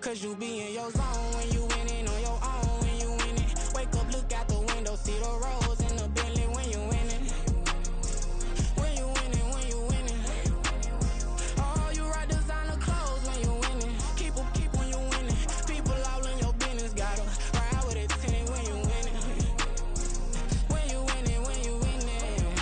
Cause you be in your zone when you winning on your own. When you winning, wake up, look out the window, see the rose in the Bentley when you winning. When you winning, when you winning. Oh, you rock designer clothes when you winning. Keep when you winning. People all in your business, gotta ride with it tinted when you winning. When you winning, when you winning.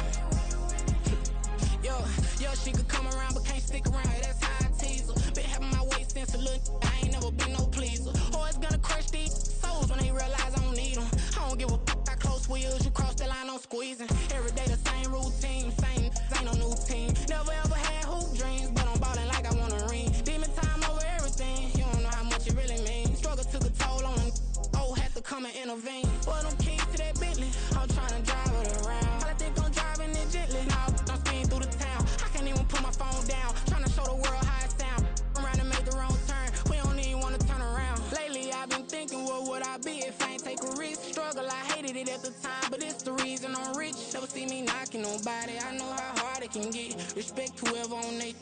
Yo, she could come around but can't stick around. That's how I tease her. Been having my weight since a little. I ain't never been no pleaser. Always gonna crush these souls when they realize I don't need them. I don't give a f*** how close we is. You cross the line, I'm squeezing. Every day the same routine, same ain't no new team. Never ever had hoop dreams, but I'm ballin' like I want a ring. Demon time over everything. You don't know how much it really means. Struggle took a toll on them. Oh, had to come and intervene. Well, them keys to that Bentley, I'm tryna drive it around. I think I'm driving it gently. Now I'm speeding through the town. I can't even put my phone down. Tryna show the world how it sound. Around and made the wrong turn. We don't even wanna turn around. Lately I've been thinking, what would I be if I ain't take a risk? Struggle, I hated it at the time, but it's the reason I'm rich. Never see me knocking nobody. I know how hard it can get. Respect whoever on they.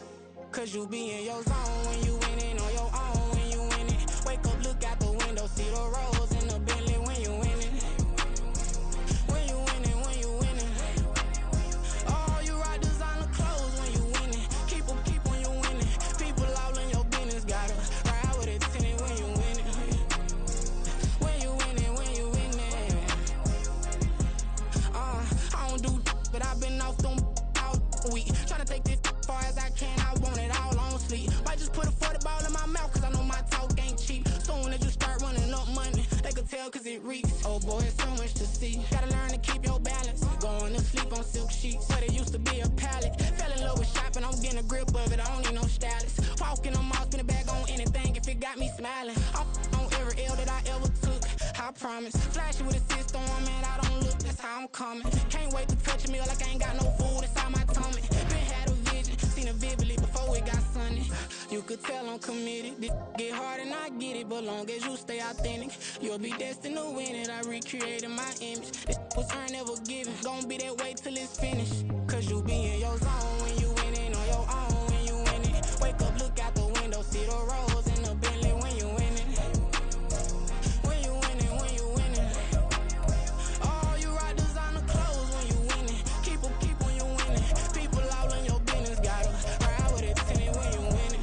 Cause you be in your zone when you winning on your own. When you winning, wake up, look out the window, see the rose in the Bentley when you winning. When you winning, when you winning. Oh, you rock designer clothes when you winning. Keep when you winning. People all in your business, gotta ride with it tinted when you winning. When you winning, when you winning. I don't do but I've been off them all week. Tryna take this far as I can, I want it all on sleep. Might just put a 40 ball in my mouth, cause I know my talk ain't cheap. Soon as you start running up money, they could tell cause it reeks. Oh boy, it's so much to see. Gotta learn to keep your balance. Going to sleep on silk sheets, but it used to be a pallet. Fell in love with shopping, I'm getting a grip of it, I don't need no stylist. Walking on mall, spin a bag on anything if it got me smiling. I'm on every L that I ever took, I promise. Flashing with a system on, man, I don't look, that's how I'm coming. Can't wait to touch a meal like I ain't got no food inside my tummy. Been had a vision, seen it vividly before it got sunny. You could tell I'm committed. This get hard and I get it, but long as you stay authentic, you'll be destined to win it. I recreated my image. This was earned, never given. Gonna be that way till it's finished. Cause you be in your zone when you winning on your own. When you winning, wake up, look out the window, see the rose in the Bentley when you winning. When you winning, when you winning. Oh, you rock designer clothes when you winning. Keep when you winning. People all in your business, gotta ride with it tinted when you winning.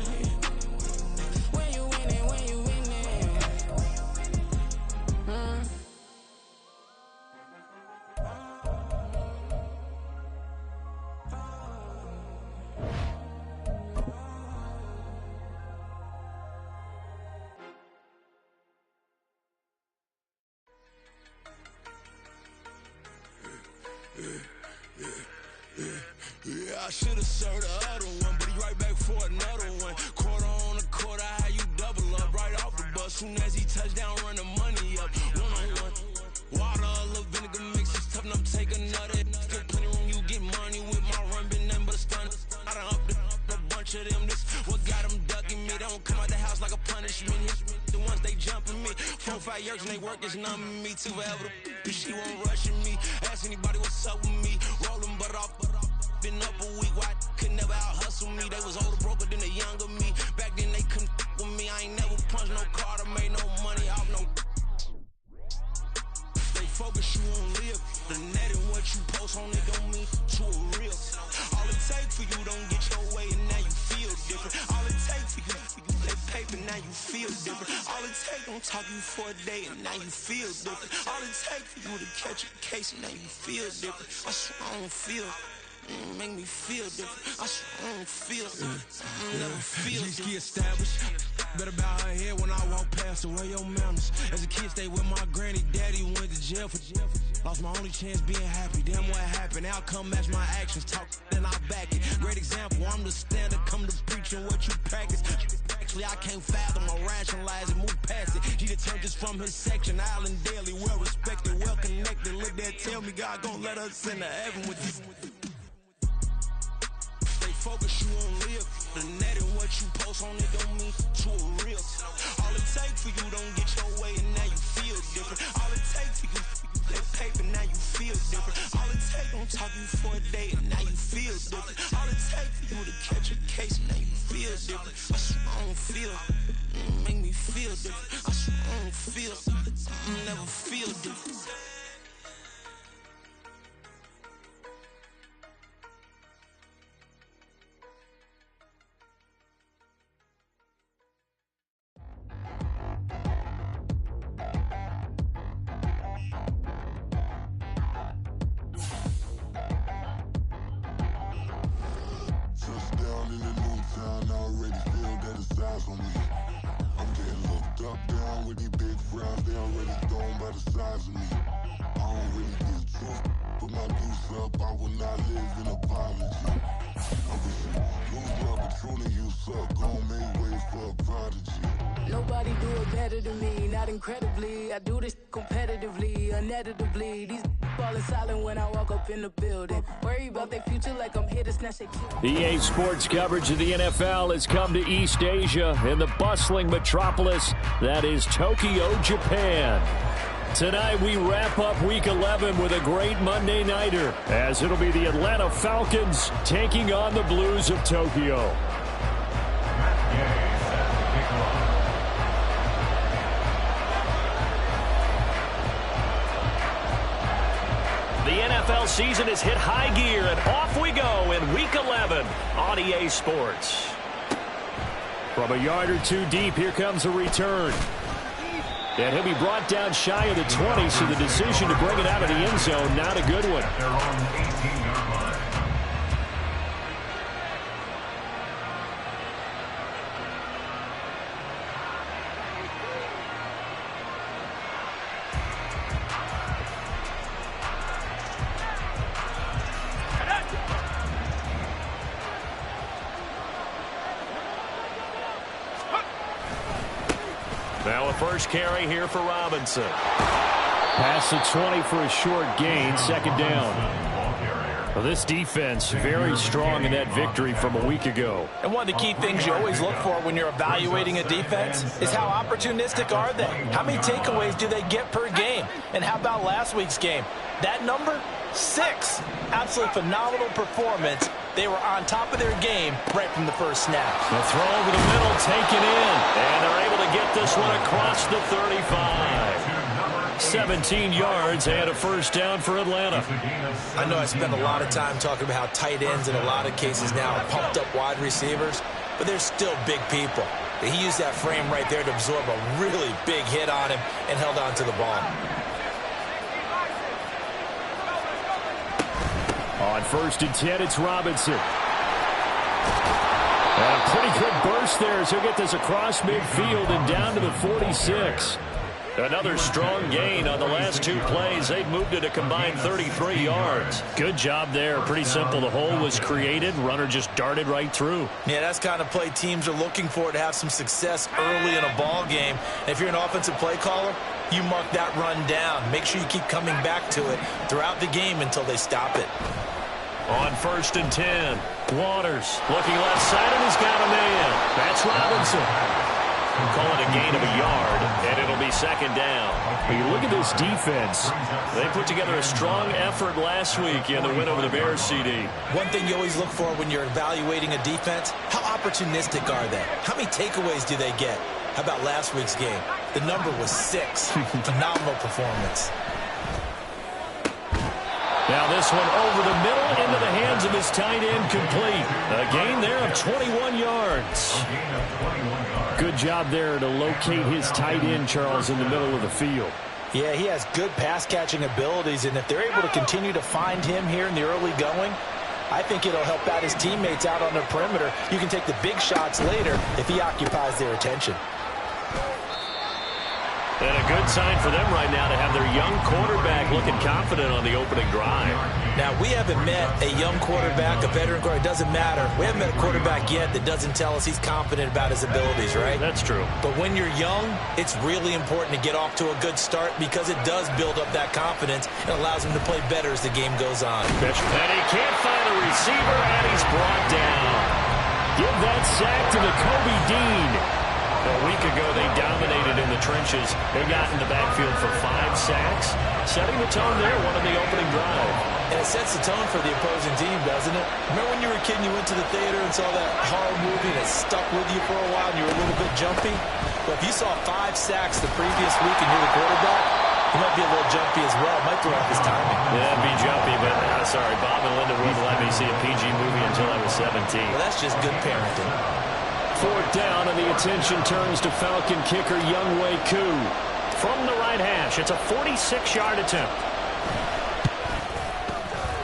When you winning, when you winning. Yeah, I should've served the other one, but he right back for another one. Quarter on a quarter, how you double up right off the bus. Soon as he touch down, run the money up. One on one. Water, a little vinegar mix, it's tough enough to take another. Still plenty room, you get money with my run, been nothing but a stun. I done up a bunch of them. This what got them ducking me. They don't come out the house like a punishment. The ones they jumping me. 4 or 5 years and they work is numbing me. Too forever the she won't rushing me. Ask anybody what's up with me. Rollin' butt off. Been up a week, why could never out hustle me? They was older, broker than the younger me. Back then they couldn't with me. I ain't never punched no card or made no money off no. They focus you on live. The net and what you post on it don't mean to a real. All it take for you don't get your way and now you feel different. All it take for you that paper now you feel different. All it take don't talk you for a day and now you feel different. All it take for you to catch a case and now you feel different. I swear I don't feel. Make me feel different. I swear I don't feel. I never feel G-ski established. Better bow her head when I walk past her. Where your manners? As a kid, stayed with my granny. Daddy went to jail for. Lost my only chance being happy. Damn, what happened? Outcome match my actions. Talk, then I back it. Great example. I'm the standard. Come to preaching what you practice. Actually, I can't fathom or rationalize and move past it. He turned this from his section. Island daily, well respected, well connected. Look there, tell me God gon' let us into heaven with this. Focus you on live. The net and what you post on it don't mean to a real. All it take for you don't get your way and now you feel different. All it take for you that paper now you feel different. All it take don't talk you for a day and now you feel different. All it take for you to catch a case and now you feel different. I swear I don't feel. Make me feel. feel different. I swear I don't feel something. I never feel different. Nobody do it better than me, not incredibly. I do this competitively, uneditably. These falling silent when I walk up in the building. Worry about their future like I'm here to snatch their kids. EA Sports coverage of the NFL has come to East Asia in the bustling metropolis that is Tokyo, Japan. Tonight we wrap up Week 11 with a great Monday nighter, as it'll be the Atlanta Falcons taking on the Blues of Tokyo. The NFL season has hit high gear, and off we go in Week 11 on EA Sports. From a yard or two deep, here comes a return. And he'll be brought down shy of the 20, so the decision to bring it out of the end zone, not a good one. They're on the 18-yard line. Now a first carry here for Robinson. Pass the 20 for a short gain, second down. Well, this defense very strong in that victory from a week ago. And one of the key things you always look for when you're evaluating a defense is how opportunistic are they? How many takeaways do they get per game? And how about last week's game? That number, 6. Absolutely phenomenal performance. They were on top of their game right from the first snap. The throw over the middle, taken in. And they're able to get this one across the 35. 17 yards and a first down for Atlanta. I know I spend a lot of time talking about how tight ends in a lot of cases now are pumped up wide receivers, but they're still big people. He used that frame right there to absorb a really big hit on him and held on to the ball. On 1st and 10, it's Robinson. And a pretty good burst there as he'll get this across midfield and down to the 46. Another strong gain on the last 2 plays. They've moved it a combined 33 yards. Good job there. Pretty simple. The hole was created. Runner just darted right through. Yeah, that's the kind of play teams are looking for to have some success early in a ball game. And if you're an offensive play caller, you mark that run down. Make sure you keep coming back to it throughout the game until they stop it. On 1st and 10, Waters looking left side, and he's got a man. That's Robinson. Call it a gain of a yard, and it'll be second down. When you look at this defense, they put together a strong effort last week in the win over the Bears, CD. One thing you always look for when you're evaluating a defense, how opportunistic are they? How many takeaways do they get? How about last week's game? The number was 6. Phenomenal performance. Now this one over the middle into the hands of his tight end, complete. A gain there of 21 yards. Good job there to locate his tight end, Charles, in the middle of the field. Yeah, he has good pass-catching abilities, and if they're able to continue to find him here in the early going, I think it'll help out his teammates out on the perimeter. You can take the big shots later if he occupies their attention. And a good sign for them right now to have their young quarterback looking confident on the opening drive. Now, we haven't met a young quarterback, a veteran quarterback. It doesn't matter. We haven't met a quarterback yet that doesn't tell us he's confident about his abilities, right? That's true. But when you're young, it's really important to get off to a good start because it does build up that confidence and allows him to play better as the game goes on. And he can't find a receiver, and he's brought down. Give that sack to the Kobe Dean. A week ago, they dominated in the trenches. They got in the backfield for 5 sacks, setting the tone there, one of the opening drive. And it sets the tone for the opposing team, doesn't it? Remember when you were a kid and you went to the theater and saw that horror movie and it stuck with you for a while and you were a little bit jumpy? Well, if you saw 5 sacks the previous week and you're the quarterback, you might be a little jumpy as well. It might throw off his timing. Yeah, be jumpy, but sorry, Bob and Linda wouldn't let me see a PG movie until I was 17. Well, that's just good parenting. 4th down, and the attention turns to Falcon kicker Younghoe Koo. From the right hash, it's a 46-yard attempt.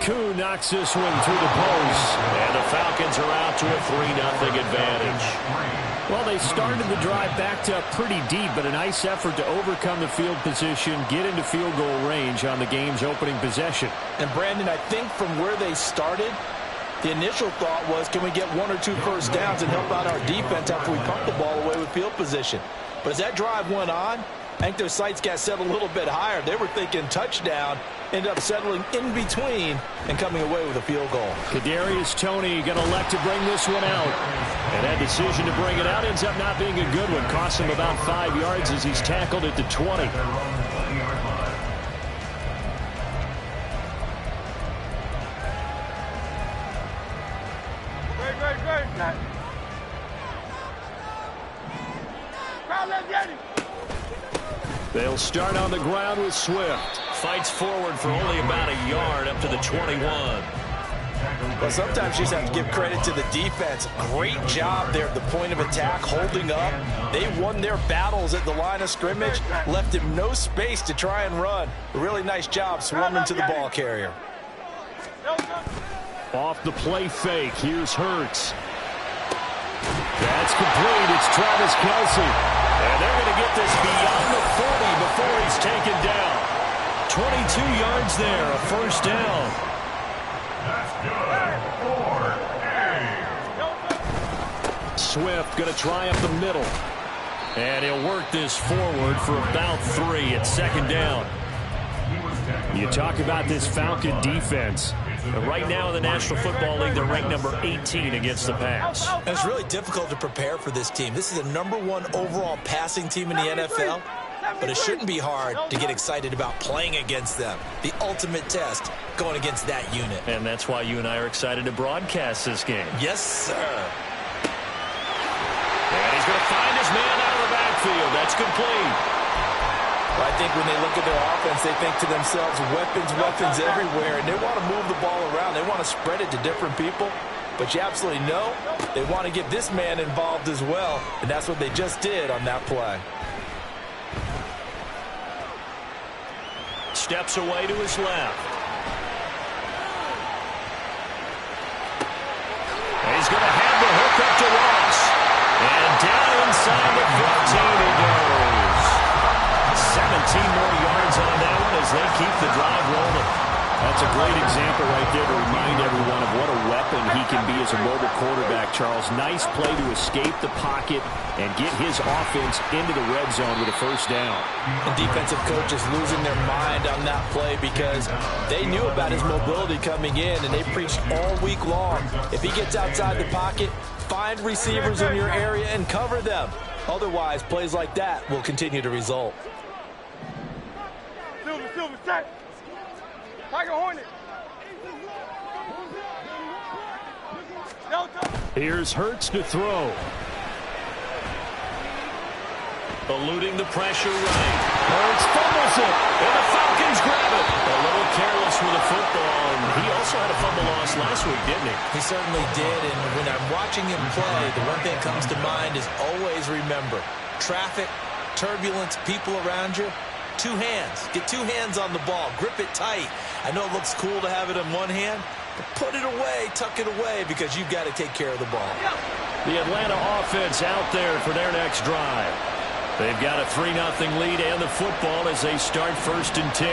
Koo knocks this one through the post, and the Falcons are out to a 3-0 advantage. Well, they started the drive backed up pretty deep, but a nice effort to overcome the field position, get into field goal range on the game's opening possession. And, Brandon, I think from where they started, the initial thought was, can we get 1 or 2 first downs and help out our defense after we pump the ball away with field position? But as that drive went on, I think their sights got set a little bit higher. They were thinking touchdown, ended up settling in between and coming away with a field goal. Kadarius Toney going to elect to bring this one out. And that decision to bring it out ends up not being a good one. Costs him about 5 yards as he's tackled at the 20. They'll start on the ground with Swift. Fights forward for only about a yard up to the 21. Well, sometimes you just have to give credit to the defense. Great job there at the point of attack, holding up. They won their battles at the line of scrimmage, left him no space to try and run. A really nice job swarming to the ball carrier. Off the play fake, here's Hurts. That's complete. It's Travis Kelce. And they're going to get this beyond the 40 before he's taken down. 22 yards there, a first down. Swift going to try up the middle. And he'll work this forward for about 3 at 2nd down. You talk about this Falcon defense. Right now in the National Football League, they're ranked number 18 against the pass. And it's really difficult to prepare for this team. This is the #1 overall passing team in the NFL, but it shouldn't be hard to get excited about playing against them. The ultimate test going against that unit. And that's why you and I are excited to broadcast this game. Yes, sir. And he's going to find his man out of the backfield. That's complete. I think when they look at their offense, they think to themselves, weapons everywhere, and they want to move the ball around. They want to spread it to different people, but you absolutely know they want to get this man involved as well, and that's what they just did on that play. Steps away to his left. He's going to have the hook up to Ross, and down inside the 15 he goes. 17 more yards on that one as they keep the drive rolling. That's a great example right there to remind everyone of what a weapon he can be as a mobile quarterback, Charles. Nice play to escape the pocket and get his offense into the red zone with a first down. The defensive coach is losing their mind on that play because they knew about his mobility coming in, and they preached all week long. If he gets outside the pocket, find receivers in your area and cover them. Otherwise, plays like that will continue to result. Silver, set. Tiger Hornet. Here's Hurts to throw. Eluding the pressure right. Hurts fumbles it, and the Falcons grab it. A little careless with the football, and he also had a fumble loss last week, didn't he? He certainly did, and when I'm watching him play, the one thing that comes to mind is always remember, traffic, turbulence, people around you, 2 hands. Get 2 hands on the ball. Grip it tight. I know it looks cool to have it in one hand, but put it away, tuck it away, because you've got to take care of the ball. The Atlanta offense out there for their next drive. They've got a 3-0 lead and the football as they start 1st and 10.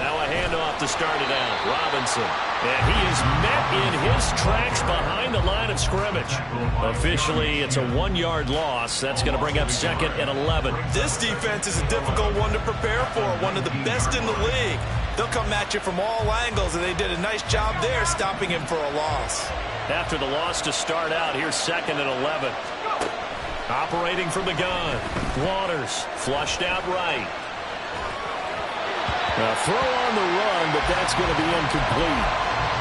Now a handoff to start it out. Robinson. And he is met in his tracks behind the line of scrimmage. Officially, it's a 1-yard loss. That's going to bring up 2nd and 11. This defense is a difficult one to prepare for, one of the best in the league. They'll come at you from all angles, and they did a nice job there stopping him for a loss. After the loss to start out, here's 2nd and 11. Operating from the gun. Waters flushed out right. A throw on the run, but that's going to be incomplete.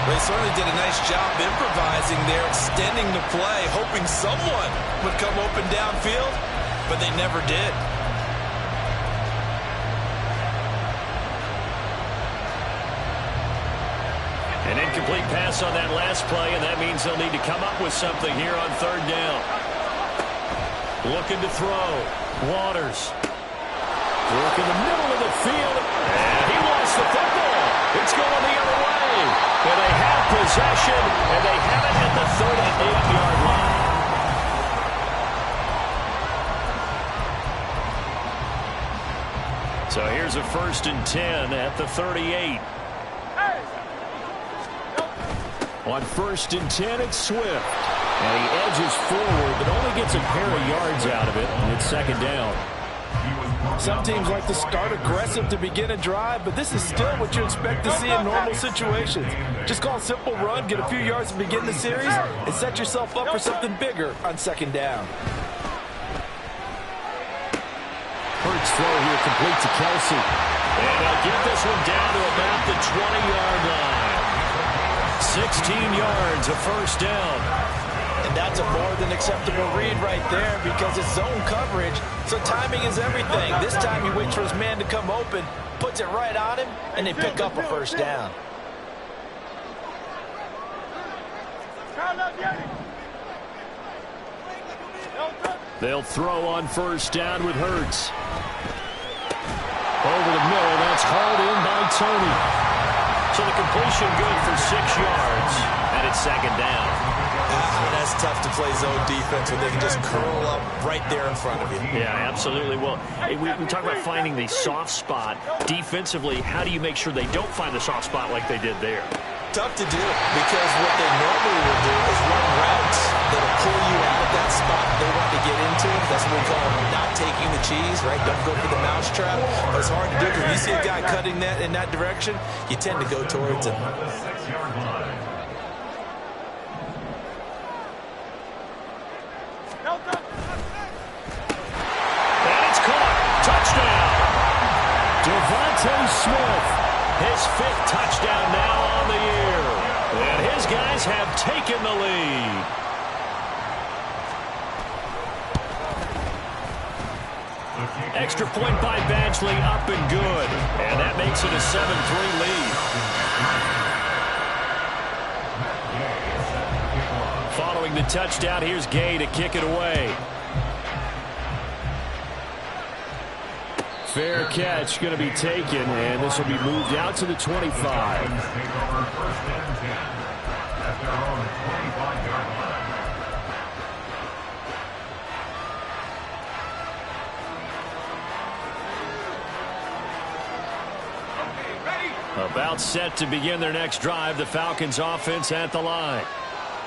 They certainly did a nice job improvising there, extending the play, hoping someone would come open downfield, but they never did. An incomplete pass on that last play, and that means they'll need to come up with something here on third down. Looking to throw. Waters. Work in the middle of the field. And he lost the football. It's going the other way. And they have possession, and they have it at the 38-yard line. So here's a 1st and 10 at the 38. On 1st and 10, it's Swift. And he edges forward, but only gets a pair of yards out of it, and it's 2nd down. Some teams like to start aggressive to begin a drive, but this is still what you expect to see in normal situations. Just call a simple run, get a few yards to begin the series, and set yourself up for something bigger on 2nd down. Hurts throw here complete to Kelsey. And they'll get this one down to about the 20-yard line. 16 yards, a 1st down. And that's a more than acceptable read right there because it's zone coverage, so timing is everything. This time he waits for his man to come open, puts it right on him, and they pick up a 1st down. They'll throw on 1st down with Hurts. Over the middle, that's hauled in by Tony. So the completion good for 6 yards, and it's 2nd down. That's tough to play zone defense when they can just curl up right there in front of you. Yeah, absolutely. Well, we talk about finding the soft spot. Defensively, how do you make sure they don't find the soft spot like they did there? Tough to do because what they normally will do is run routes that'll pull you out of that spot they want to get into. That's what we call not taking the cheese, right? Don't go for the mousetrap. But it's hard to do because when you see a guy cutting that in that direction, you tend to go towards him. And it's caught. Touchdown. Devontae Smith. His 5th touchdown now on the year. And his guys have taken the lead. Extra point by Badgley, up and good. And that makes it a 7-3 lead. Following the touchdown, here's Gay to kick it away. Fair catch going to be taken, and this will be moved out to the 25. About set to begin their next drive, the Falcons offense at the line.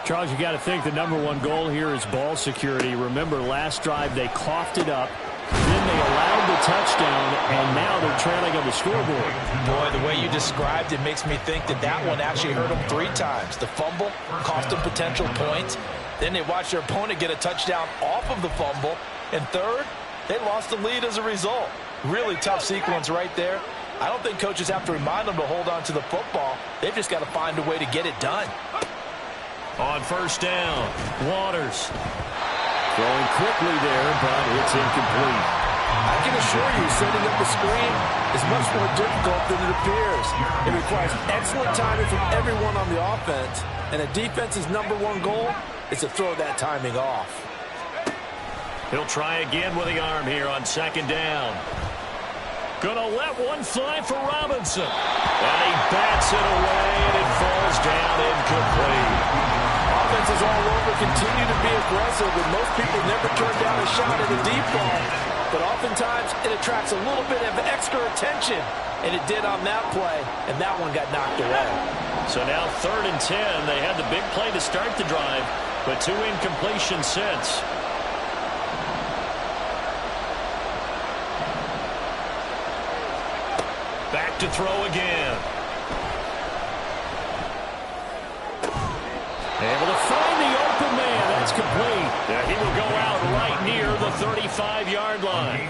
Charles, you got to think the #1 goal here is ball security. Remember, last drive they coughed it up. Then they allowed the touchdown, and now they're trailing on the scoreboard. Boy, the way you described it makes me think that one actually hurt them 3 times. The fumble cost them potential points. Then they watched their opponent get a touchdown off of the fumble. And third, they lost the lead as a result. Really tough sequence right there. I don't think coaches have to remind them to hold on to the football. They've just got to find a way to get it done. On 1st down, Waters. Throwing quickly there, but it's incomplete. I can assure you, setting up the screen is much more difficult than it appears. It requires excellent timing from everyone on the offense, and a defense's #1 goal is to throw that timing off. He'll try again with the arm here on 2nd down. Gonna let one fly for Robinson. And he bats it away, and it falls down incomplete. Offenses all over continue to be aggressive, and most people never turn down a shot at a deep ball. But oftentimes, it attracts a little bit of extra attention, and it did on that play, and that one got knocked away. So now 3rd and 10. They had the big play to start the drive, but 2 incompletions since. Back to throw again. Able to find the open man. That's complete. He will go out right near the 35-yard line.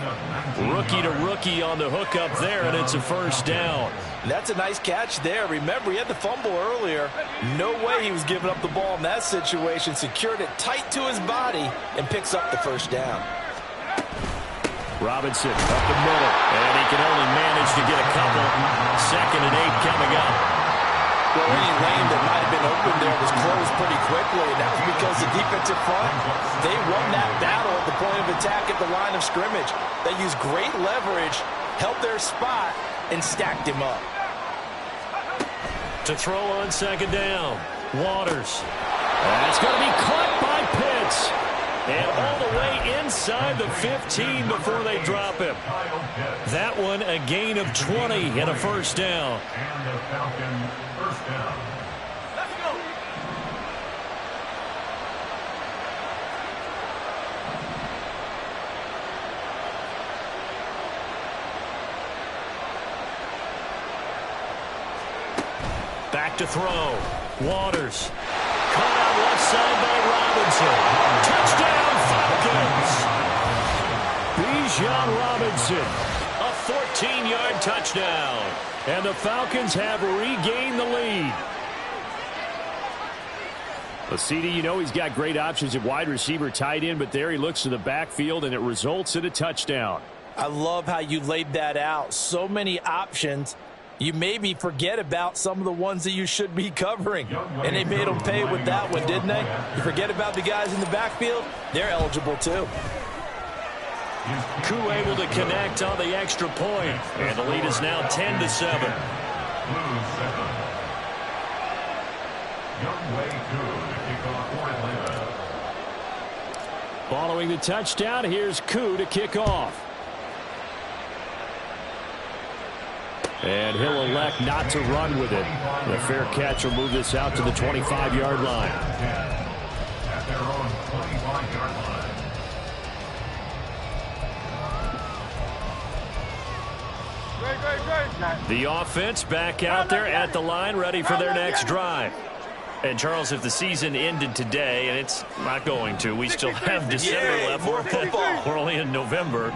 Rookie to rookie on the hook up there, and it's a first down. That's a nice catch there. Remember, he had the fumble earlier. No way he was giving up the ball in that situation. Secured it tight to his body and picks up the first down. Robinson up the middle, and he can only manage to get a couple. 2nd and 8 coming up. Well, any lane that might have been open there was closed pretty quickly, and that was because the defensive front, they won that battle at the point of attack at the line of scrimmage. They used great leverage, held their spot, and stacked him up. To throw on 2nd down, Waters. That's going to be caught by Pitts. And all the way inside the 15 before they drop him. That one a gain of 20 and a first down. And the Falcons first down. Let's go. Back to throw. Waters. Caught out left side by Robinson. Touchdown, Falcons. Bijan Robinson. A 14-yard touchdown. And the Falcons have regained the lead. Well, CD, you know he's got great options at wide receiver, tight end, but there he looks to the backfield, and it results in a touchdown. I love how you laid that out. So many options. You maybe forget about some of the ones that you should be covering. And they made them pay with that one, didn't they? You forget about the guys in the backfield, they're eligible too. Koo able to connect on the extra point. And the lead is now 10-7. Following the touchdown, here's Koo to kick off. And he'll elect not to run with it. The fair catch will move this out to the 25-yard line. At their own 25-yard line. Great. The offense back out there at the line, ready for their next drive. And, Charles, if the season ended today, and it's not going to, we still have December left. We're only in November.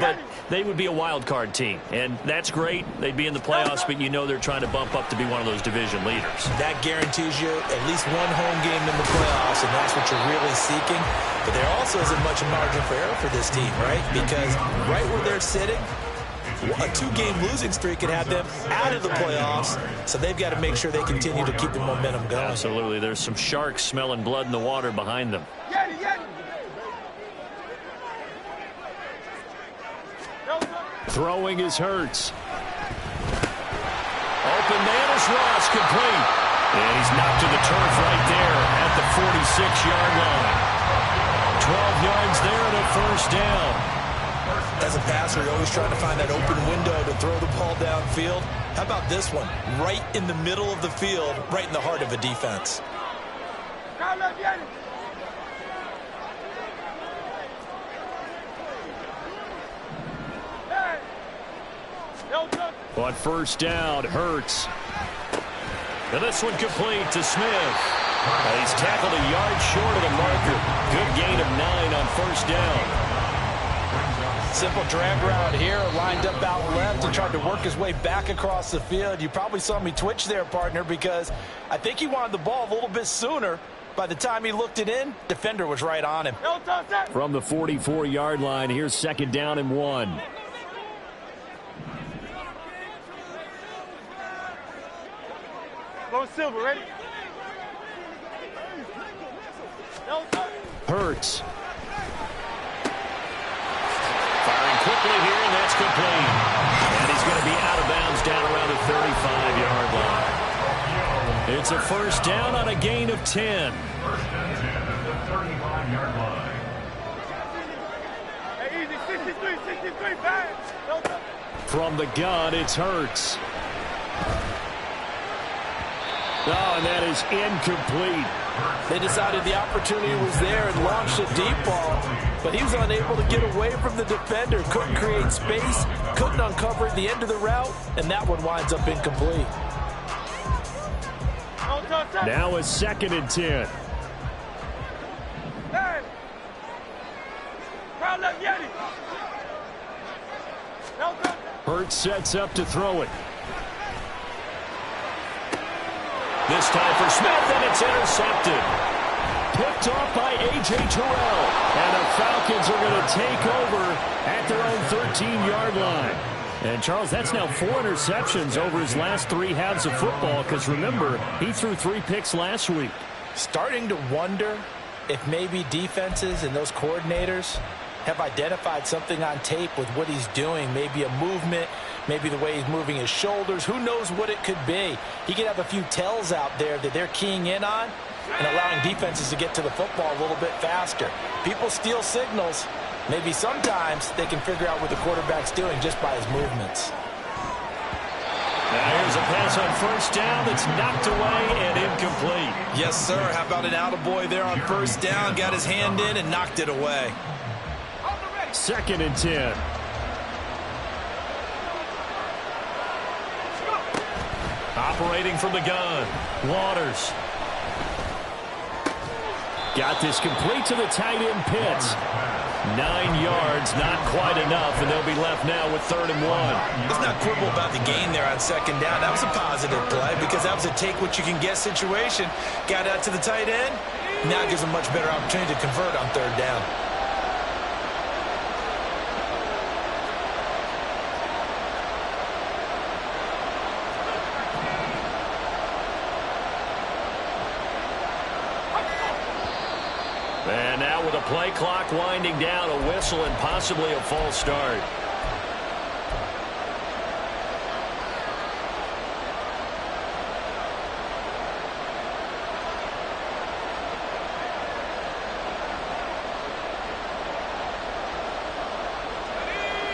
But they would be a wild card team. And that's great. They'd be in the playoffs, but you know they're trying to bump up to be one of those division leaders. That guarantees you at least one home game in the playoffs, and that's what you're really seeking. But there also isn't much margin for error for this team, right? Because right where they're sitting, a 2-game losing streak could have them out of the playoffs, so they've got to make sure they continue to keep the momentum going. Absolutely. There's some sharks smelling blood in the water behind them. Throwing is Hurts. Open man is Ross, complete. And he's knocked to the turf right there at the 46-yard line. 12 yards there and a first down. As a passer, you're always trying to find that open window to throw the ball downfield. How about this one? Right in the middle of the field, right in the heart of a defense. On first down, Hurts. And this one complete to Smith. And he's tackled a yard short of the marker. Good gain of 9 on first down. Simple drag route here, lined up out left and tried to work his way back across the field. You probably saw me twitch there, partner, because I think he wanted the ball a little bit sooner. By the time he looked it in, defender was right on him. From the 44-yard line, here's 2nd down and 1. Low Silver, ready? Hurts. Firing quickly here, and that's complete. And he's going to be out of bounds down around the 35-yard line. It's a first down on a gain of 10. First and 10 at the 35-yard line. Hey, easy, 63, bang. From the gun, it's Hurts. Oh, and that is incomplete. They decided the opportunity was there and launched a deep ball, but he was unable to get away from the defender. Couldn't create space, couldn't uncover the end of the route, and that one winds up incomplete. Now it's 2nd and 10. Hey. Hurts sets up to throw it. This time for Smith, and it's intercepted. Picked off by A.J. Terrell. And the Falcons are going to take over at their own 13-yard line. And, Charles, that's now 4 interceptions over his last 3 halves of football because, remember, he threw 3 picks last week. Starting to wonder if maybe defenses and those coordinators have identified something on tape with what he's doing. Maybe a movement, maybe the way he's moving his shoulders. Who knows what it could be? He could have a few tells out there that they're keying in on and allowing defenses to get to the football a little bit faster. People steal signals. Maybe sometimes they can figure out what the quarterback's doing just by his movements. Now here's a pass on first down that's knocked away and incomplete. Yes, sir. How about an attaboy there on first down? Got his hand in and knocked it away. 2nd and 10. Operating from the gun, Waters. Got this complete to the tight end Pitts. 9 yards, not quite enough, and they'll be left now with 3rd and 1. Let's not quibble about the gain there on 2nd down. That was a positive play because that was a take-what-you-can-get situation. Got out to the tight end. Now gives a much better opportunity to convert on 3rd down. And now with a play clock winding down, a whistle and possibly a false start.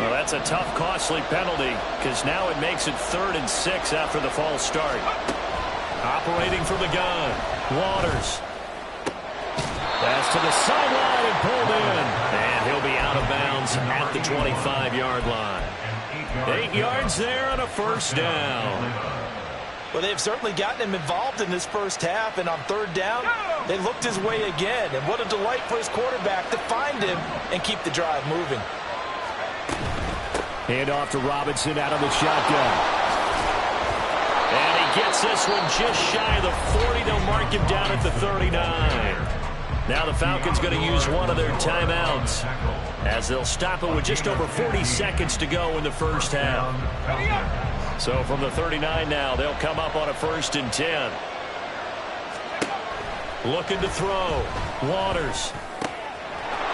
Well, that's a tough, costly penalty because now it makes it 3rd and 6 after the false start. Operating from the gun, Waters. Pass to the sideline and pulled in. And he'll be out of bounds at the 25-yard line. 8 yards there on a first down. Well, they've certainly gotten him involved in this first half, and on 3rd down, they looked his way again. And what a delight for his quarterback to find him and keep the drive moving. Hand off to Robinson out of the shotgun. And he gets this one just shy of the 40. They'll mark him down at the 39. Now the Falcons going to use one of their timeouts as they'll stop it with just over 40 seconds to go in the first half. So from the 39 now, they'll come up on a 1st and 10. Looking to throw. Waters.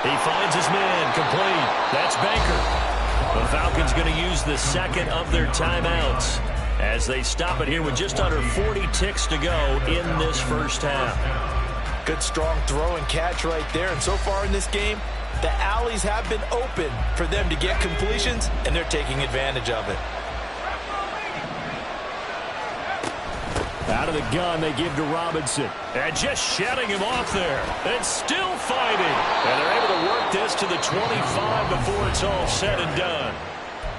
He finds his man. Complete. That's Baker. The Falcons going to use the 2nd of their timeouts as they stop it here with just under 40 ticks to go in this first half. Good, strong throw and catch right there. And so far in this game, the alleys have been open for them to get completions, and they're taking advantage of it. Out of the gun, they give to Robinson. And just shutting him off there. And still fighting. And they're able to work this to the 25 before it's all said and done.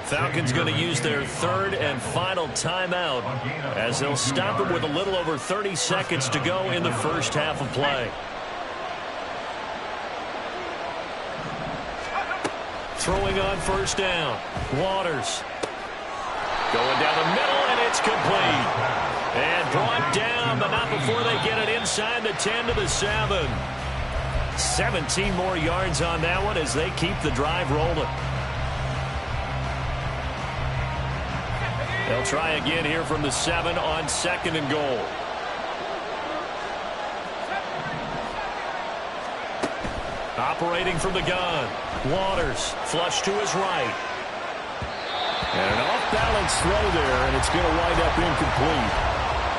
Falcons going to use their 3rd and final timeout as they'll stop it with a little over 30 seconds to go in the first half of play. Throwing on first down. Waters. Going down the middle, and it's complete. And brought down, but not before they get it inside the 10 to the 7. 17 more yards on that one as they keep the drive rolling. They'll try again here from the 7 on 2nd and goal. Operating from the gun. Waters flush to his right. And an off-balance throw there, and it's going to wind up incomplete.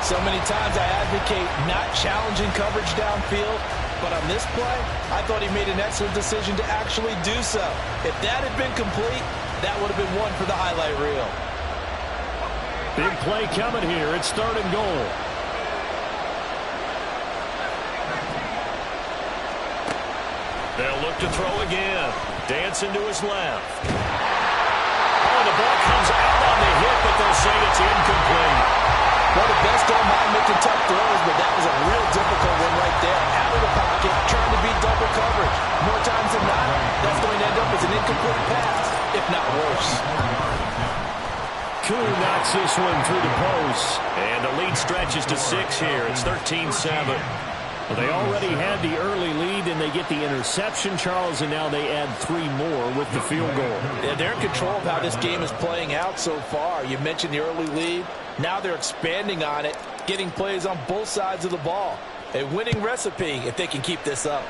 So many times I advocate not challenging coverage downfield, but on this play, I thought he made an excellent decision to actually do so. If that had been complete, that would have been one for the highlight reel. Big play coming here. It's 3rd and goal. They'll look to throw again. Dancing to his left. Oh, the ball comes out on the hit, but they'll say it's incomplete. Well, the best don't mind making tough throws, but that was a real difficult one right there. Out of the pocket, trying to beat double coverage. More times than not, that's going to end up as an incomplete pass, if not worse. Koo knocks this one through the post. And the lead stretches to 6 here. It's 13-7. Well, they already had the early lead, and they get the interception, Charles, and now they add 3 more with the field goal. Yeah, they're in control of how this game is playing out so far. You mentioned the early lead. Now they're expanding on it, getting plays on both sides of the ball. A winning recipe if they can keep this up.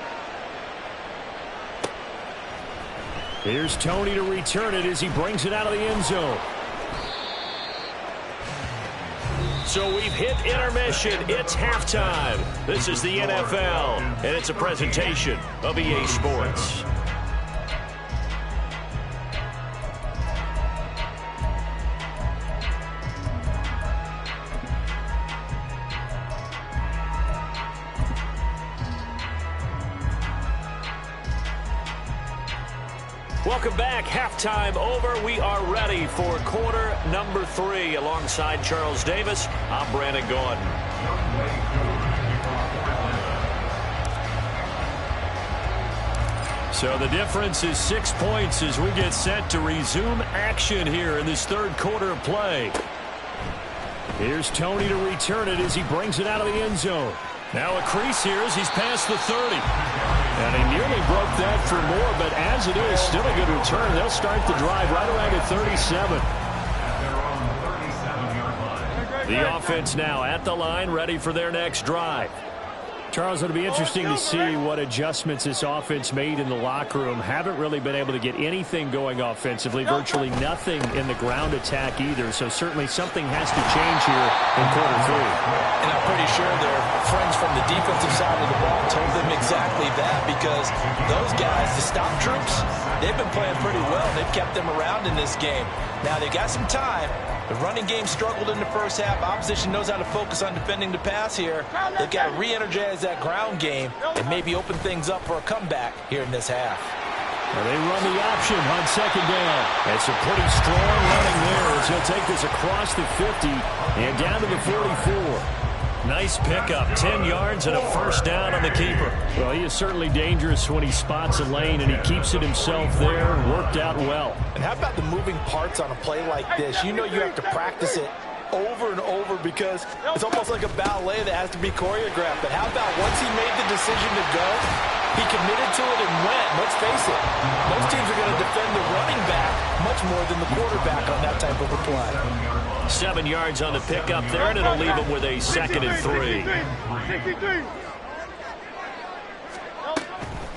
Here's Tony to return it as he brings it out of the end zone. So we've hit intermission. It's halftime. This is the NFL, and it's a presentation of EA Sports. Welcome back. Halftime over. We are ready for quarter number 3. Alongside Charles Davis, I'm Brandon Gaudin. So the difference is 6 points as we get set to resume action here in this third quarter of play. Here's Tony to return it as he brings it out of the end zone. Now a crease here as he's past the 30. And he nearly broke that for more, but as it is, still a good return. They'll start the drive right around at 37. The offense now at the line, ready for their next drive. Charles, it'll be interesting to see what adjustments this offense made in the locker room. Haven't really been able to get anything going offensively, virtually nothing in the ground attack either. So certainly something has to change here in quarter 3. And I'm pretty sure their friends from the defensive side of the ball told them exactly that, because those guys, the stop troops, they've been playing pretty well. They've kept them around in this game. Now they got some time. The running game struggled in the first half. Opposition knows how to focus on defending the pass here. They've got to re-energize that ground game and maybe open things up for a comeback here in this half. Well, they run the option on second down. It's a pretty strong running there as he'll take this across the 50 and down to the 44. Nice pickup, 10 yards and a first down on the keeper. Well, he is certainly dangerous when he spots a lane, and he keeps it himself there. Worked out well. And how about the moving parts on a play like this? You know you have to practice it over and over because it's almost like a ballet that has to be choreographed. But how about once he made the decision to go, he committed to it and went. Let's face it, most teams are going to defend the running back much more than the quarterback on that type of a play. 7 yards on the pickup there, and it'll leave him with a 2nd and 3.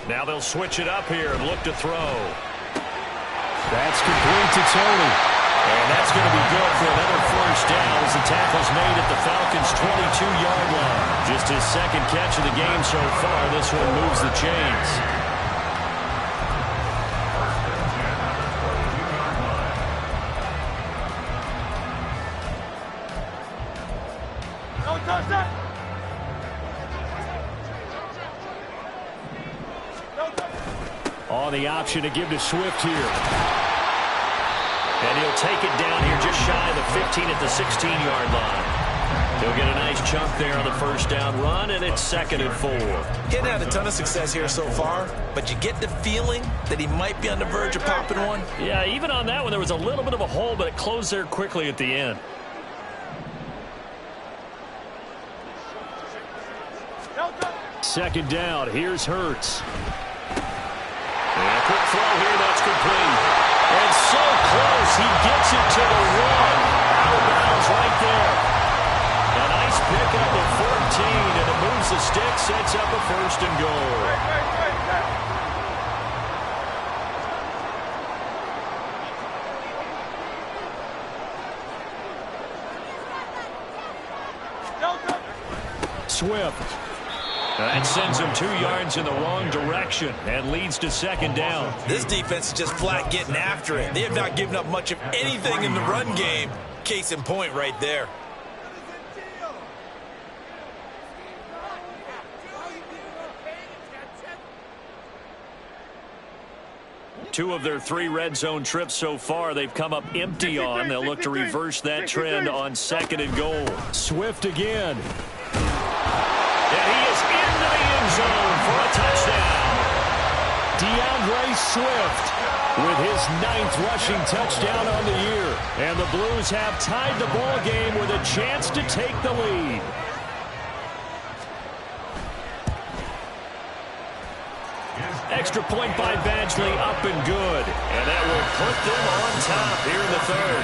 Now they'll switch it up here and look to throw. That's complete to Tony. And that's going to be good for another first down as the tackle's made at the Falcons' 22-yard line. Just his 2nd catch of the game so far. This one moves the chains. On the option to give to Swift here. And he'll take it down here just shy of the 15 at the 16-yard line. He'll get a nice chunk there on the first down run, and it's 2nd and 4. Getting had a ton of success here so far, but you get the feeling that he might be on the verge of popping one. Yeah, even on that one, there was a little bit of a hole, but it closed there quickly at the end. Second down, here's Hurts. And a quick throw here, that's complete. And so close, he gets it to the 1. Out of bounds right there. A nice pickup of 14, and it moves the stick, sets up a 1st and goal. Swift. That sends him 2 yards in the wrong direction and leads to 2nd down. This defense is just flat getting after it. They have not given up much of anything in the run game. Case in point right there. Two of their 3 red zone trips so far, they've come up empty on. They'll look to reverse that trend on 2nd and goal. Swift again. And he is into the end zone for a touchdown. DeAndre DeAndre Swift with his 9th rushing touchdown on the year. And the Blues have tied the ball game with a chance to take the lead. Extra point by Badgley, up and good. And that will put them on top here in the third.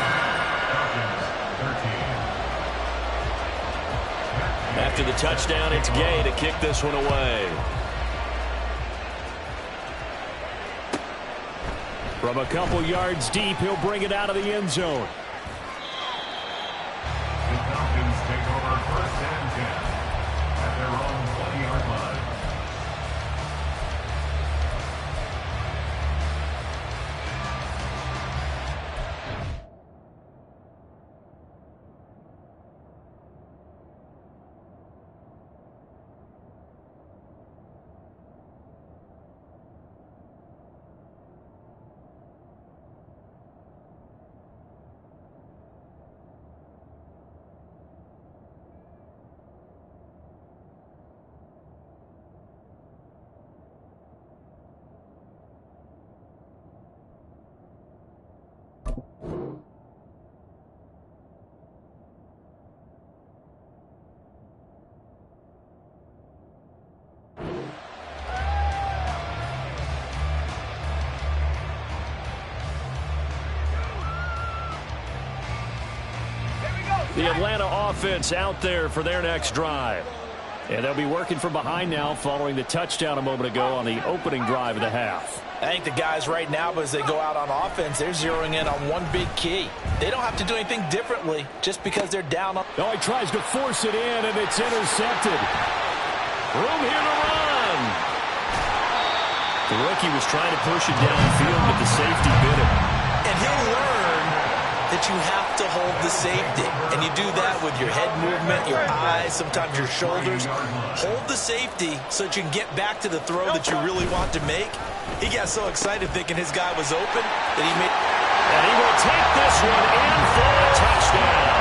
After the touchdown, it's Gay to kick this one away. From a couple yards deep, he'll bring it out of the end zone. The Falcons take over 1st and 10 at their own 20-yard line. The Atlanta offense out there for their next drive. And they'll be working from behind now following the touchdown a moment ago on the opening drive of the half. I think the guys right now, as they go out on offense, they're zeroing in on one big key. They don't have to do anything differently just because they're down. Oh, he tries to force it in, and it's intercepted. Room here to run. The rookie was trying to push it downfield, but the safety bit him. And he'll learn that you have to hold the safety. And you do that with your head movement, your eyes, sometimes your shoulders. Hold the safety so that you can get back to the throw that you really want to make. He got so excited thinking his guy was open that he made... And he will take this one in for a touchdown.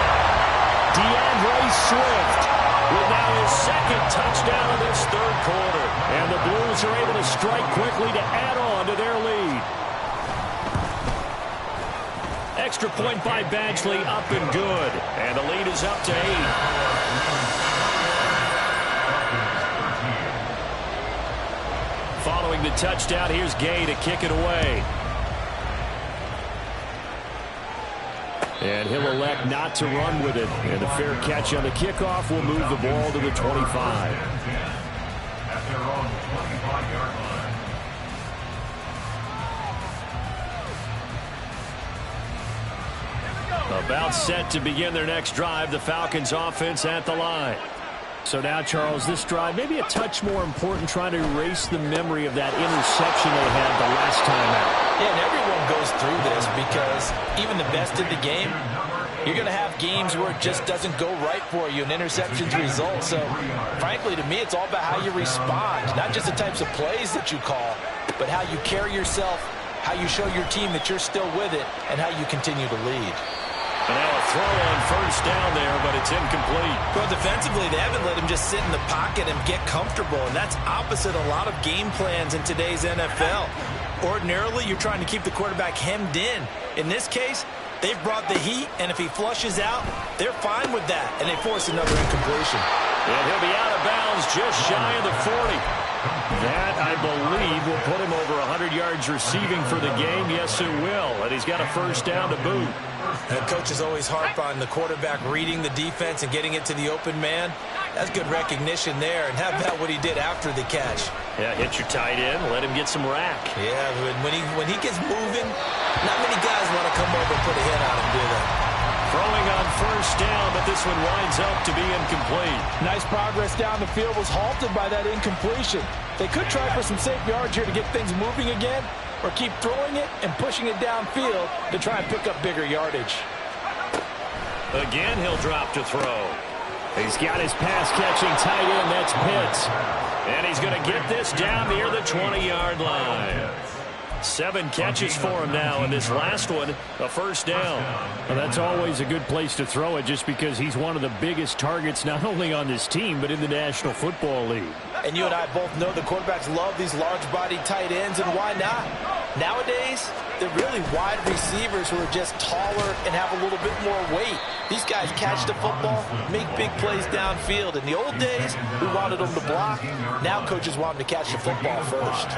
DeAndre Swift with now his 2nd touchdown of this 3rd quarter. And the Blues are able to strike quickly to add on to their lead. Extra point by Badgley, up and good. And the lead is up to 8. Following the touchdown, here's Gay to kick it away. And he'll elect not to run with it. And a fair catch on the kickoff will move the ball to the 25. At their own 25-yard line. About set to begin their next drive, the Falcons offense at the line. So now, Charles, this drive maybe a touch more important, trying to erase the memory of that interception they had the last time out. Yeah, and everyone goes through this because even the best in the game, you're going to have games where it just doesn't go right for you and interceptions result. So, frankly, to me, it's all about how you respond, not just the types of plays that you call, but how you carry yourself, how you show your team that you're still with it, and how you continue to lead. And now a throw on 1st down there, but it's incomplete. Well, defensively, they haven't let him just sit in the pocket and get comfortable, and that's opposite a lot of game plans in today's NFL. Ordinarily, you're trying to keep the quarterback hemmed in. In this case, they've brought the heat, and if he flushes out, they're fine with that, and they force another incompletion. And he'll be out of bounds just shy of the 40. That, I believe, will put him over 100 yards receiving for the game. Yes, it will. And he's got a 1st down to boot. And coaches always harp on the quarterback reading the defense and getting it to the open man. That's good recognition there. And how about what he did after the catch? Yeah, hit your tight end, let him get some rack. Yeah, when he gets moving, not many guys want to come over and put a hit on him, do they? Throwing on 1st down, but this one winds up to be incomplete. Nice progress down the field, was halted by that incompletion. They could try for some safe yards here to get things moving again, or keep throwing it and pushing it downfield to try and pick up bigger yardage. Again, he'll drop to throw. He's got his pass-catching tight end, that's Pitts. And he's going to get this down near the 20-yard line. 7 catches for him now, and this last one, a 1st down. Well, that's always a good place to throw it, just because he's one of the biggest targets not only on this team, but in the National Football League. And you and I both know the quarterbacks love these large-bodied tight ends, and why not? Nowadays, they're really wide receivers who are just taller and have a little bit more weight. These guys catch the football, make big plays downfield. In the old days, we wanted them to block. Now coaches want them to catch the football first.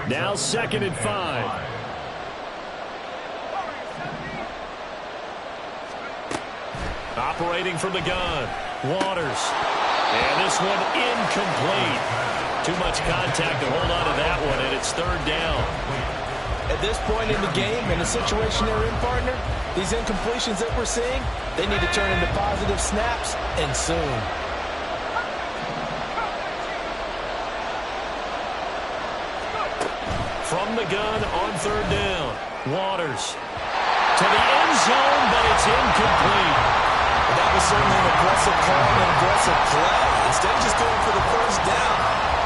Now 2nd and 5. Operating from the gun, Waters. And this one incomplete. Too much contact to hold on to that one, and it's 3rd down. At this point in the game, in the situation they're in, partner, these incompletions that we're seeing, they need to turn into positive snaps, and soon. From the gun on 3rd down, Waters. To the end zone, but it's incomplete. That was certainly an aggressive call and an aggressive play. Instead of just going for the 1st down,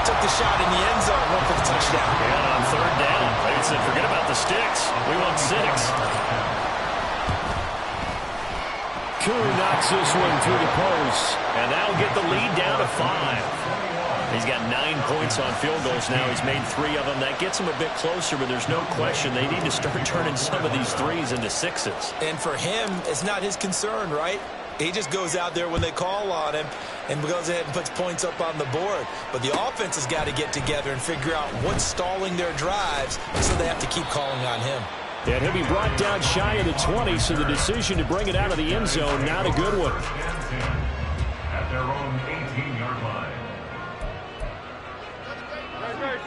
took the shot in the end zone, went for the touchdown. And on 3rd down, they said, forget about the sticks. We want 6. Koo knocks this one through the post, and that'll get the lead down to 5. He's got 9 points on field goals now. He's made 3 of them. That gets him a bit closer, but there's no question they need to start turning some of these 3s into 6s. And for him, it's not his concern, right? He just goes out there when they call on him and goes ahead and puts points up on the board. But the offense has got to get together and figure out what's stalling their drives, so they have to keep calling on him. And he'll be brought down shy of the 20, so the decision to bring it out of the end zone, not a good one. At their own 18-yard line.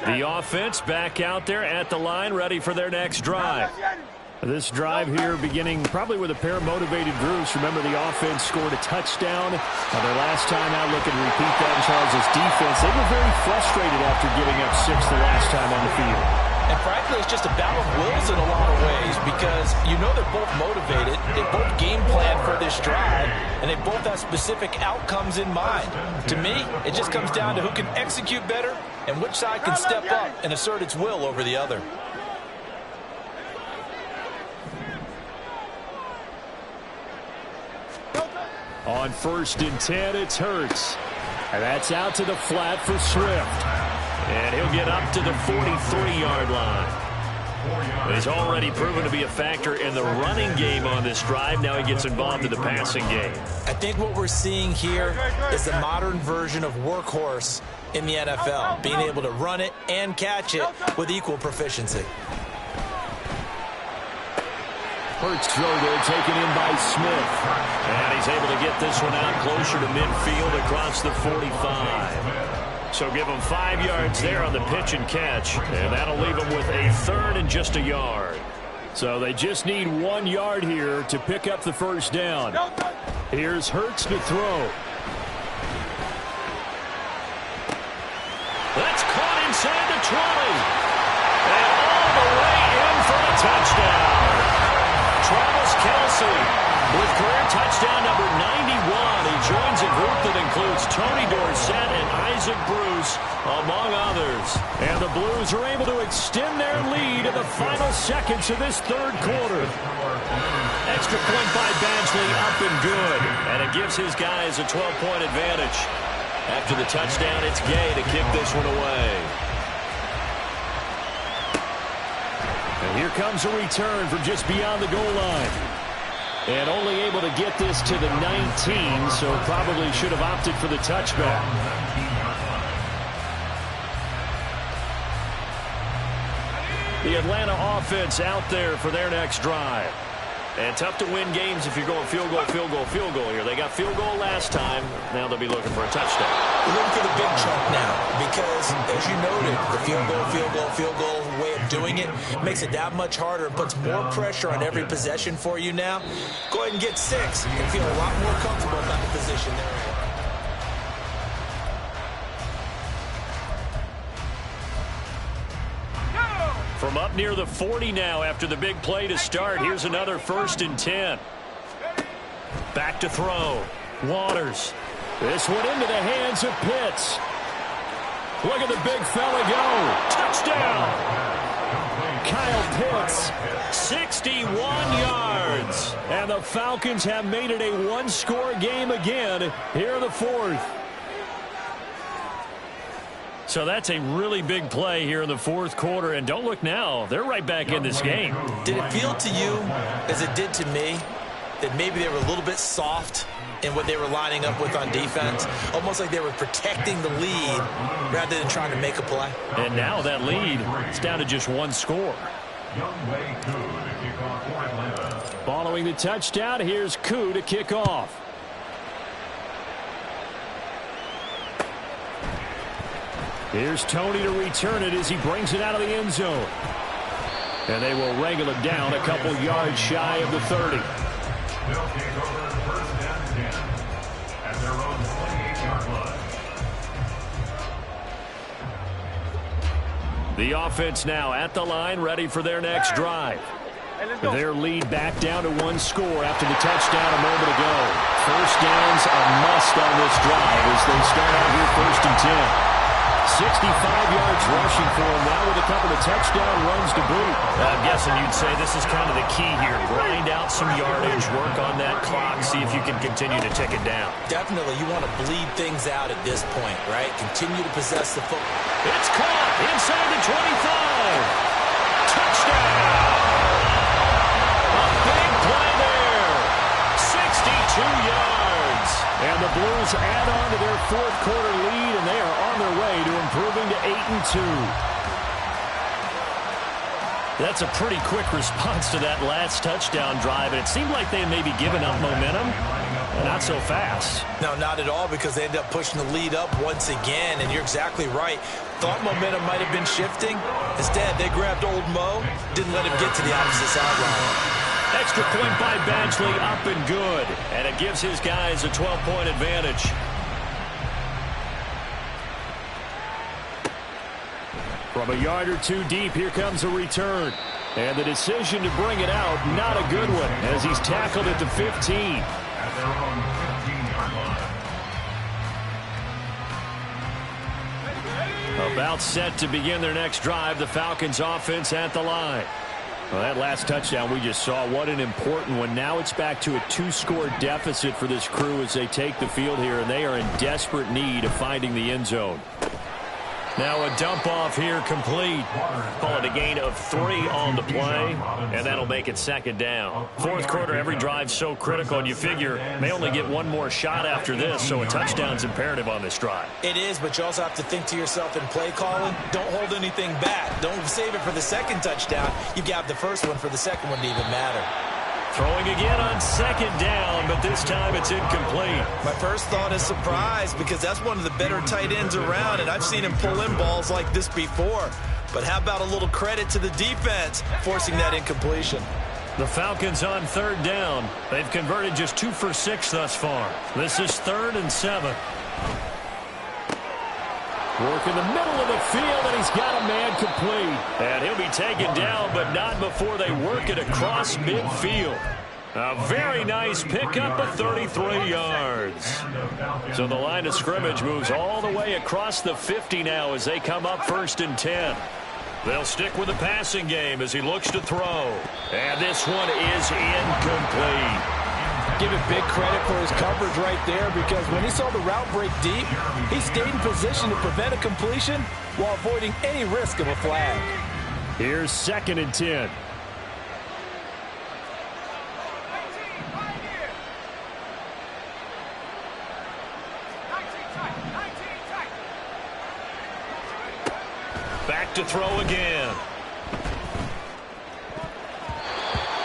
The offense back out there at the line, ready for their next drive. This drive here beginning probably with a pair of motivated groups. Remember, the offense scored a touchdown. Their last time out, looking to repeat that in Charles' defense. They were very frustrated after giving up 6 the last time on the field. And frankly, it's just a battle of wills in a lot of ways, because you know they're both motivated, they both game plan for this drive, and they both have specific outcomes in mind. To me, it just comes down to who can execute better and which side can step up and assert its will over the other. On 1st and 10, it's Hurts. And that's out to the flat for Swift. And he'll get up to the 43-yard line. He's already proven to be a factor in the running game on this drive. Now he gets involved in the passing game. I think what we're seeing here is the modern version of workhorse in the NFL, being able to run it and catch it with equal proficiency. Hurts throw there, taken in by Smith. And he's able to get this one out closer to midfield across the 45. So give him 5 yards there on the pitch and catch. And that'll leave him with a 3rd and just a yard. So they just need 1 yard here to pick up the 1st down. Here's Hurts to throw. That's caught inside the 20. And all the way in for a touchdown. Travis Kelce with career touchdown number 91. He joins a group that includes Tony Dorsett and Isaac Bruce, among others. And the Blues are able to extend their lead in the final seconds of this 3rd quarter. Extra point by Badgley, up and good. And it gives his guys a 12-point advantage. After the touchdown, it's Gay to kick this one away. And here comes a return from just beyond the goal line. And only able to get this to the 19, so probably should have opted for the touchback. The Atlanta offense out there for their next drive. And tough to win games if you're going field goal, field goal, field goal here. They got field goal last time. Now they'll be looking for a touchdown. We're looking for the big chunk now because, as you noted, the field goal way of doing it makes it that much harder and puts more pressure on every possession for you now. Go ahead and get 6 and feel a lot more comfortable about the position they're in. From up near the 40 now after the big play to start. Here's another 1st and 10. Back to throw. Waters. This one into the hands of Pitts. Look at the big fella go. Touchdown. Kyle Pitts. 61 yards. And the Falcons have made it a one-score game again here in the 4th. So that's a really big play here in the fourth quarter. And don't look now. They're right back in this game. Did it feel to you, as it did to me, that maybe they were a little bit soft in what they were lining up with on defense? Almost like they were protecting the lead rather than trying to make a play. And now that lead is down to just one score. Following the touchdown, here's Koo to kick off. Here's Tony to return it as he brings it out of the end zone. And they will wrangle it down a couple yards shy of the 30. They'll take over first down and 10 at their own 28-yard line. The offense now at the line, ready for their next drive. Their lead back down to one score after the touchdown a moment ago. First down's a must on this drive as they start out here first and 10. 65 yards rushing for him now with a couple of touchdown runs to boot. I'm guessing you'd say this is kind of the key here. Grind out some yardage, work on that clock, see if you can continue to tick it down. Definitely, you want to bleed things out at this point, right? Continue to possess the football. It's caught inside the 25. Touchdown! A big play there. 62 yards. And the Blues add on to their fourth quarter lead, and they are on their way to improving to 8-2. That's a pretty quick response to that last touchdown drive, and it seemed like they may be giving up momentum. Not so fast. No, not at all, because they ended up pushing the lead up once again, and you're exactly right. Thought momentum might have been shifting. Instead, they grabbed Old Mo, didn't let him get to the opposite sideline. Extra point by Badgley, up and good. And it gives his guys a 12-point advantage. From a yard or two deep, here comes a return. And the decision to bring it out, not a good one, as he's tackled at the 15. At their own 15-yard line. About set to begin their next drive, the Falcons offense at the line. Well, that last touchdown we just saw, what an important one. Now it's back to a 2-score deficit for this crew as they take the field here, and they are in desperate need of finding the end zone. Now a dump off here complete. Call it a gain of 3 on the play, and that'll make it second down. Fourth quarter, every drive's so critical, and you figure may only get one more shot after this, so a touchdown's imperative on this drive. It is, but you also have to think to yourself in play calling, don't hold anything back. Don't save it for the second touchdown. You got the first one for the second one to even matter. Throwing again on second down, but this time it's incomplete. My first thought is surprise, because that's one of the better tight ends around, and I've seen him pull in balls like this before. But how about a little credit to the defense forcing that incompletion? The Falcons on third down. They've converted just 2 for 6 thus far. This is 3rd and 7. Work in the middle of the field, and he's got a man complete. And he'll be taken down, but not before they work it across midfield. A very nice pickup of 33 yards. So the line of scrimmage moves all the way across the 50 now as they come up 1st and 10. They'll stick with the passing game as he looks to throw. And this one is incomplete. Give it big credit for his coverage right there, because when he saw the route break deep, he stayed in position to prevent a completion while avoiding any risk of a flag. Here's 2nd and 10. Back to throw again.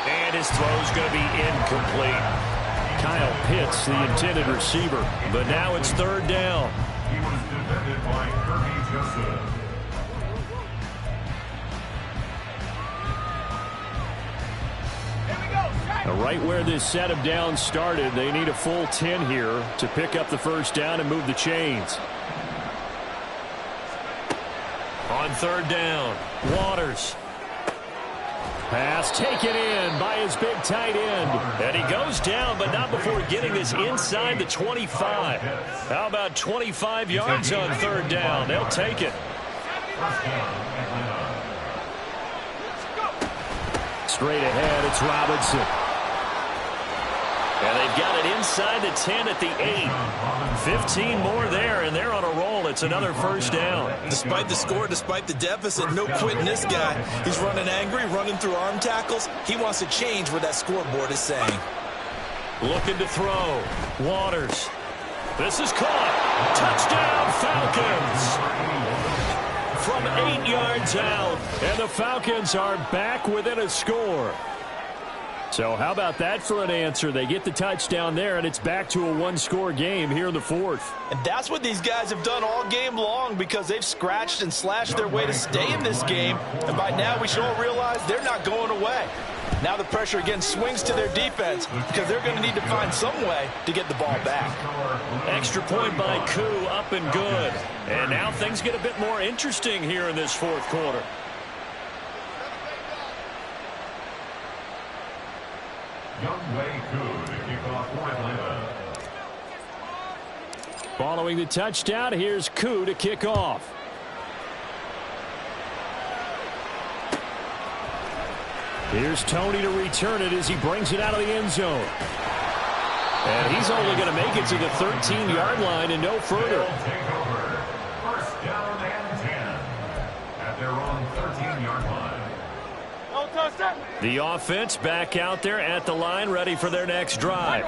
And his throw's going to be incomplete. Kyle Pitts, the intended receiver, but now it's 3rd down. He was defended by Kirby Joseph. Right where this set of downs started, they need a full 10 here to pick up the first down and move the chains. On 3rd down, Waters. Pass taken in by his big tight end. And he goes down, but not before getting this inside the 25. How about 25 yards on 3rd down? They'll take it. Straight ahead, it's Robinson. And they've got it inside the 10 at the 8. 15 more there, and they're on a roll. It's another first down. Despite the score, despite the deficit, no quitting this guy. He's running angry, running through arm tackles. He wants to change what that scoreboard is saying. Looking to throw. Waters. This is caught. Touchdown, Falcons. From 8 yards out, and the Falcons are back within a score. So how about that for an answer? They get the touchdown there, and it's back to a one-score game here in the fourth. And that's what these guys have done all game long because they've scratched and slashed their way to stay in this game. And by now we should all realize they're not going away. Now the pressure again swings to their defense because they're going to need to find some way to get the ball back. Extra point by Koo, up and good. And now things get a bit more interesting here in this fourth quarter. Younghoe Koo to kick off for Atlanta. Following the touchdown, here's Koo to kick off. Here's Tony to return it as he brings it out of the end zone. And he's only going to make it to the 13-yard line and no further. Take over. First down and 10 at their own 13-yard line. The offense back out there at the line, ready for their next drive.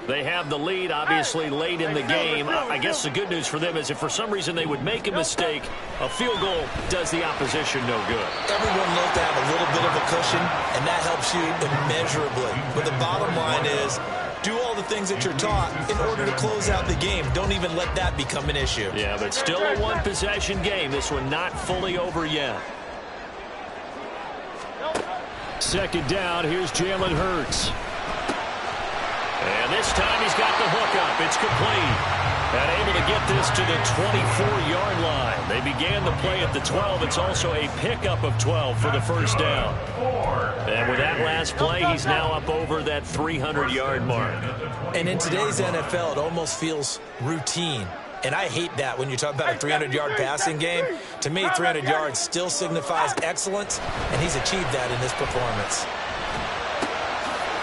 They have the lead, obviously, late in the game. I guess the good news for them is if for some reason they would make a mistake, a field goal does the opposition no good. Everyone loves to have a little bit of a cushion, and that helps you immeasurably. But the bottom line is, do all the things that you're taught in order to close out the game. Don't even let that become an issue. Yeah, but still a one-possession game. This one not fully over yet. Second down, here's Jalen Hurts. And this time he's got the hook up. It's complete. And able to get this to the 24-yard line. They began the play at the 12. It's also a pickup of 12 for the first down. And with that last play, he's now up over that 300-yard mark. And in today's NFL, it almost feels routine. And I hate that when you're talking about a 300-yard passing game. To me, 300 yards still signifies excellence, and he's achieved that in this performance.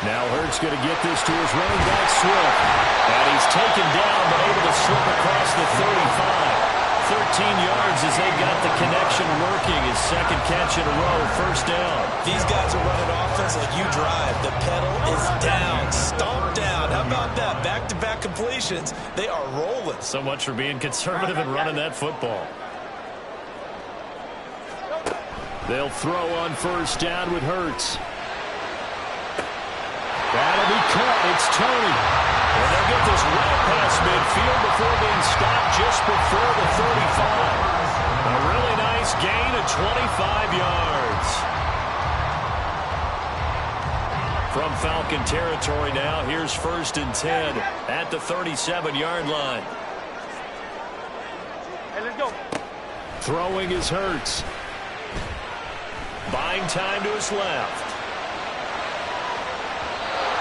Now Hurts going to get this to his running back, Swift. And he's taken down, but able to slip across the 35. 13 yards as they got the connection working. His second catch in a row, first down. These guys are running offense like you drive. The pedal is down, stomped down. How about that? Back-to-back completions. They are rolling. So much for being conservative and running that football. They'll throw on first down with Hurts. That'll be caught. It's Tony. And they'll get this right past midfield before being stopped just before the 35. A really nice gain of 25 yards. From Falcon territory now, here's first and 10 at the 37-yard line. Hey, let's go. Throwing is Hurts. Buying time to his left.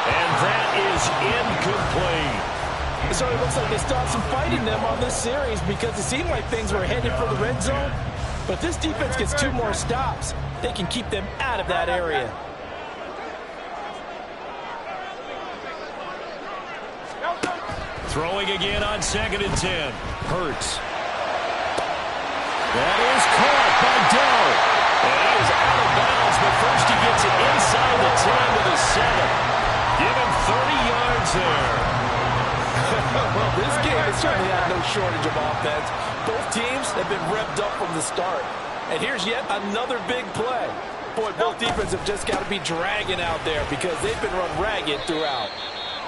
And that is incomplete. So it looks like they stopped some fighting them on this series because it seemed like things were headed for the red zone. But if this defense gets 2 more stops, they can keep them out of that area. Throwing again on second and 10. Hurts. That is caught by Dell. And he is out of bounds, but first he gets it inside the 10 to the 7. Give him 30 yards there. Well, this game has certainly had no shortage of offense. Both teams have been revved up from the start. And here's yet another big play. Boy, both defenses have just got to be dragging out there because they've been run ragged throughout.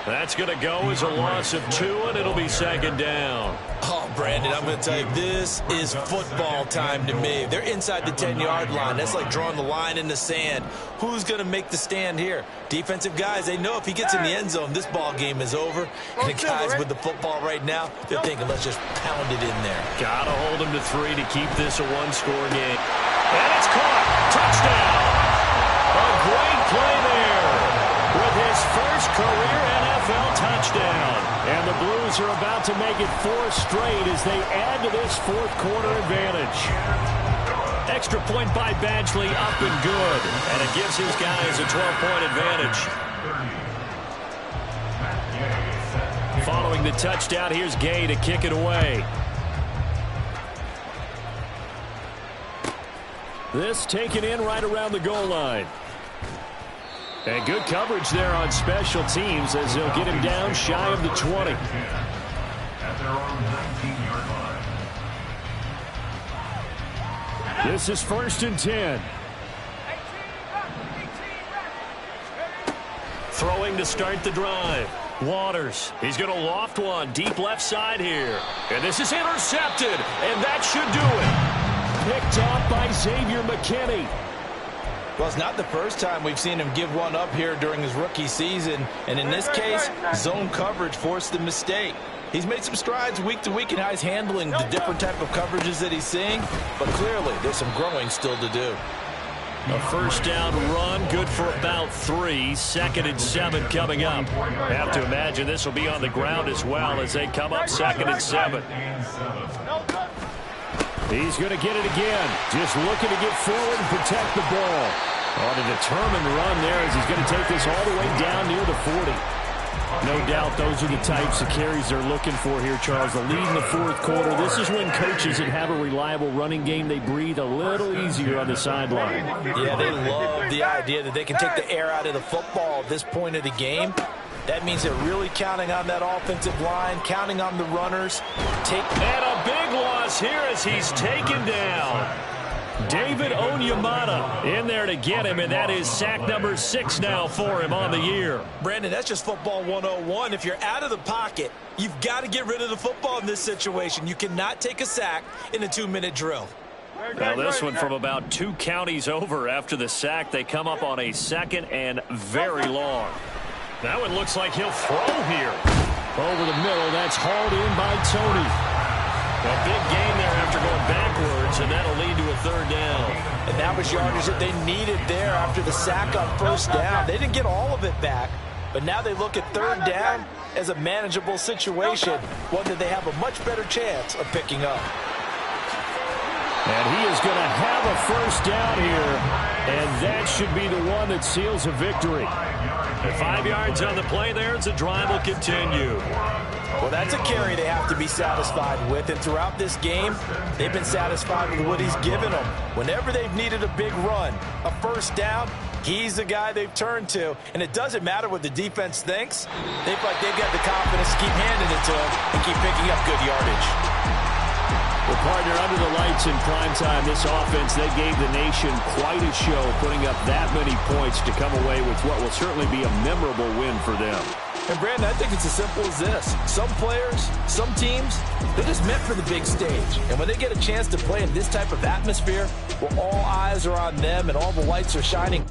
That's going to go as a loss of 2, and it'll be second down. Oh, Brandon, I'm going to tell you, this is football time to me. They're inside the 10-yard line. That's like drawing the line in the sand. Who's going to make the stand here? Defensive guys, they know if he gets in the end zone, this ball game is over. And the guys with the football right now, they're thinking, let's just pound it in there. Got to hold him to 3 to keep this a one-score game. And it's caught. Touchdown. A great play there with his first career NFL touchdown. And the Blues are about to make it 4 straight as they add to this fourth quarter advantage. Extra point by Badgley, up and good. And it gives his guys a 12-point advantage. Following the touchdown, here's Gay to kick it away. This taken in right around the goal line. And good coverage there on special teams as they'll get him down shy of the 20. At their own 19-yard line. This is 1st and 10. Throwing to start the drive. Waters. He's going to loft one deep left side here. And this is intercepted. And that should do it. Picked off by Xavier McKinney. Well, it's not the first time we've seen him give one up here during his rookie season. And in this case, zone coverage forced the mistake. He's made some strides week to week in how he's handling the different type of coverages that he's seeing. But clearly, there's some growing still to do. A first down run, good for about 3. 2nd and 7 coming up. Have to imagine this will be on the ground as well as they come up 2nd and 7. He's going to get it again. Just looking to get forward and protect the ball. On a determined run there as he's going to take this all the way down near the 40. No doubt those are the types of carries they're looking for here, Charles. The lead in the 4th quarter. This is when coaches that have a reliable running game, they breathe a little easier on the sideline. Yeah, they love the idea that they can take the air out of the football at this point of the game. That means they're really counting on that offensive line, counting on the runners. And a big loss here as he's taken down. David Onyemata in there to get him, and that is sack number 6 now for him on the year. Brandon, that's just football 101. If you're out of the pocket, you've got to get rid of the football in this situation. You cannot take a sack in a 2-minute drill. Now this one from about 2 counties over after the sack. They come up on a 2nd and very long. That one looks like he'll throw here. Over the middle, that's hauled in by Tony. A big gain there after going backwards, and that'll lead to a 3rd down. And that was yardage that they needed there after the sack on 1st down. They didn't get all of it back, but now they look at 3rd down as a manageable situation, one that they have a much better chance of picking up. And he is going to have a 1st down here, and that should be the one that seals a victory. At 5 yards on the play there, the drive will continue. Well, that's a carry they have to be satisfied with, and throughout this game, they've been satisfied with what he's given them. Whenever they've needed a big run, a 1st down, he's the guy they've turned to, and it doesn't matter what the defense thinks. They feel like they've got the confidence to keep handing it to him and keep picking up good yardage. Well, partner, under the lights in primetime, this offense, they gave the nation quite a show, putting up that many points to come away with what will certainly be a memorable win for them. And, Brandon, I think it's as simple as this. Some players, some teams, they're just meant for the big stage. And when they get a chance to play in this type of atmosphere, where all eyes are on them and all the lights are shining